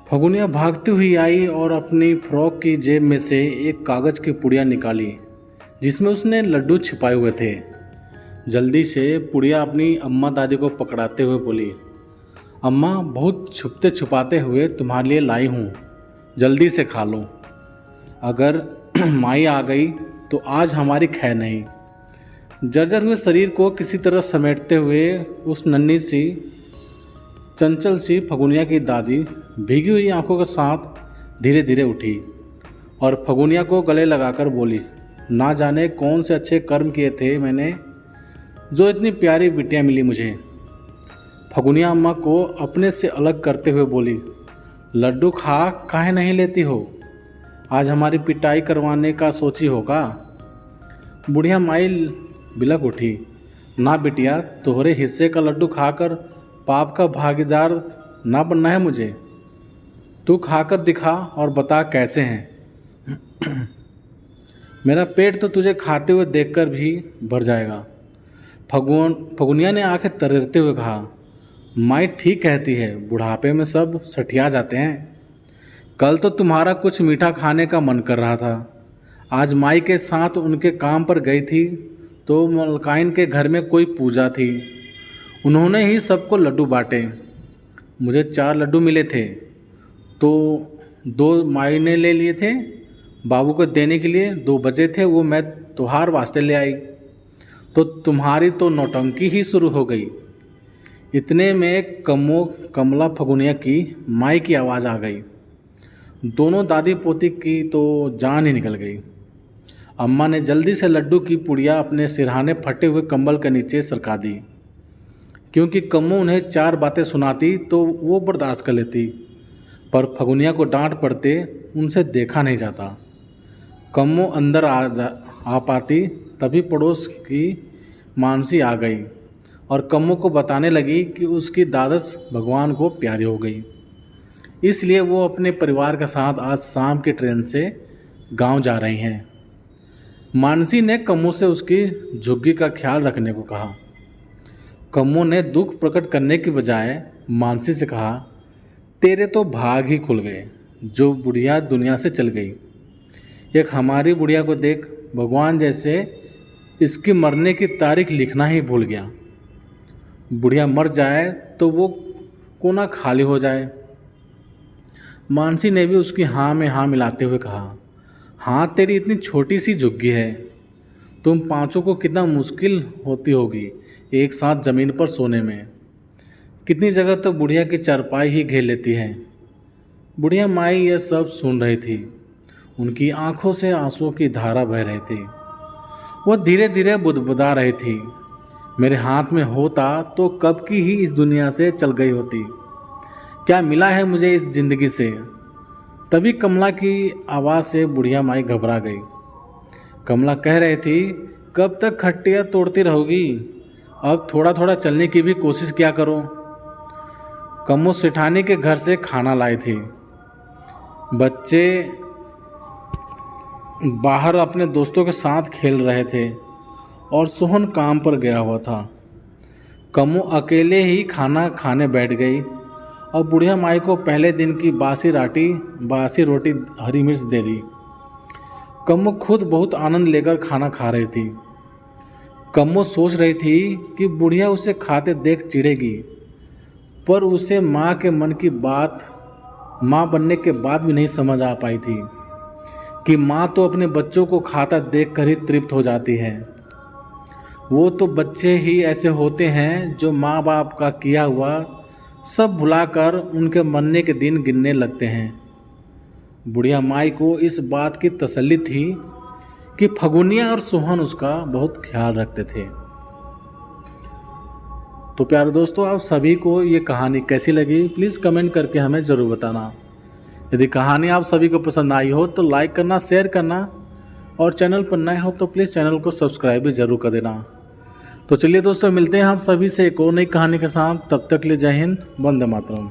फगुनिया भागती हुई आई और अपनी फ्रॉक की जेब में से एक कागज़ की पुड़िया निकाली जिसमें उसने लड्डू छिपाए हुए थे। जल्दी से पुड़िया अपनी अम्मा दादी को पकड़ाते हुए बोली, अम्मा बहुत छुपते छुपाते हुए तुम्हारे लिए लाई हूँ, जल्दी से खा लो। अगर माई आ गई तो आज हमारी खैर नहीं। जर्जर हुए शरीर को किसी तरह समेटते हुए उस नन्ही सी चंचल सी फगुनिया की दादी भीगी हुई आंखों के साथ धीरे धीरे उठी और फगुनिया को गले लगाकर बोली, ना जाने कौन से अच्छे कर्म किए थे मैंने जो इतनी प्यारी बिटिया मिली मुझे। फगुनिया अम्मा को अपने से अलग करते हुए बोली, लड्डू खा काहे नहीं लेती हो, आज हमारी पिटाई करवाने का सोची होगा। बुढ़िया माई बिलक उठी, ना बिटिया, तोहरे हिस्से का लड्डू खाकर पाप का भागीदार ना बनना है मुझे। तू खाकर दिखा और बता कैसे हैं। मेरा पेट तो तुझे खाते हुए देखकर भी भर जाएगा। फगुनिया ने आंखें तरेरते हुए कहा, माई ठीक कहती है, बुढ़ापे में सब सठिया जाते हैं। कल तो तुम्हारा कुछ मीठा खाने का मन कर रहा था, आज माई के साथ उनके काम पर गई थी तो मलकाइन के घर में कोई पूजा थी, उन्होंने ही सबको लड्डू बांटे। मुझे 4 लड्डू मिले थे तो 2 माई ने ले लिए थे, बाबू को देने के लिए 2 बचे थे, वो मैं त्योहार वास्ते ले आई, तो तुम्हारी तो नौटंकी ही शुरू हो गई। इतने में कमला फगुनिया की माई की आवाज़ आ गई। दोनों दादी पोती की तो जान ही निकल गई। अम्मा ने जल्दी से लड्डू की पुड़िया अपने सिरहाने फटे हुए कंबल के नीचे सरका दी, क्योंकि कम्मो उन्हें 4 बातें सुनाती तो वो बर्दाश्त कर लेती, पर फगुनिया को डांट पड़ते उनसे देखा नहीं जाता। कम्मो अंदर आ पाती तभी पड़ोस की मानसी आ गई और कम्मो को बताने लगी कि उसकी दादस भगवान को प्यारी हो गई, इसलिए वो अपने परिवार के साथ आज शाम की ट्रेन से गांव जा रही हैं। मानसी ने कम्मो से उसकी झुग्गी का ख्याल रखने को कहा। कम्मो ने दुख प्रकट करने की बजाय मानसी से कहा, तेरे तो भाग ही खुल गए, जो बुढ़िया दुनिया से चल गई। एक हमारी बुढ़िया को देख, भगवान जैसे इसकी मरने की तारीख लिखना ही भूल गया। बुढ़िया मर जाए तो वो कोना खाली हो जाए। मानसी ने भी उसकी हाँ में हाँ मिलाते हुए कहा, हाँ तेरी इतनी छोटी सी झुग्गी है, तुम 5 को कितना मुश्किल होती होगी एक साथ ज़मीन पर सोने में। कितनी जगह तो बुढ़िया की चारपाई ही घेर लेती है। बुढ़िया माई यह सब सुन रही थी, उनकी आंखों से आंसुओं की धारा बह रही थी। वह धीरे धीरे बुदबुदा रही थी, मेरे हाथ में होता तो कब की ही इस दुनिया से चल गई होती, क्या मिला है मुझे इस ज़िंदगी से। तभी कमला की आवाज़ से बुढ़िया माई घबरा गई। कमला कह रही थी, कब तक खट्टियाँ तोड़ती रहोगी, अब थोड़ा थोड़ा चलने की भी कोशिश किया करो। कम्मो सेठानी के घर से खाना लाई थी। बच्चे बाहर अपने दोस्तों के साथ खेल रहे थे और सोहन काम पर गया हुआ था। कम्मो अकेले ही खाना खाने बैठ गई और बुढ़िया माई को पहले दिन की बासी रोटी हरी मिर्च दे दी। कम्मो खुद बहुत आनंद लेकर खाना खा रही थी। कम्मो सोच रही थी कि बुढ़िया उसे खाते देख चिढ़ेगी, पर उसे माँ के मन की बात माँ बनने के बाद भी नहीं समझ आ पाई थी कि माँ तो अपने बच्चों को खाता देखकर ही तृप्त हो जाती है। वो तो बच्चे ही ऐसे होते हैं जो माँ बाप का किया हुआ सब भुलाकर उनके मरने के दिन गिनने लगते हैं। बुढ़िया माई को इस बात की तसल्ली थी कि फगुनिया और सोहन उसका बहुत ख्याल रखते थे। तो प्यारे दोस्तों, आप सभी को ये कहानी कैसी लगी प्लीज़ कमेंट करके हमें ज़रूर बताना। यदि कहानी आप सभी को पसंद आई हो तो लाइक करना, शेयर करना और चैनल पर नए हो तो प्लीज़ चैनल को सब्सक्राइब भी ज़रूर कर देना। तो चलिए दोस्तों, मिलते हैं आप सभी से एक और नई कहानी के साथ। तब तक के लिए जय हिंद, वंदे मातरम।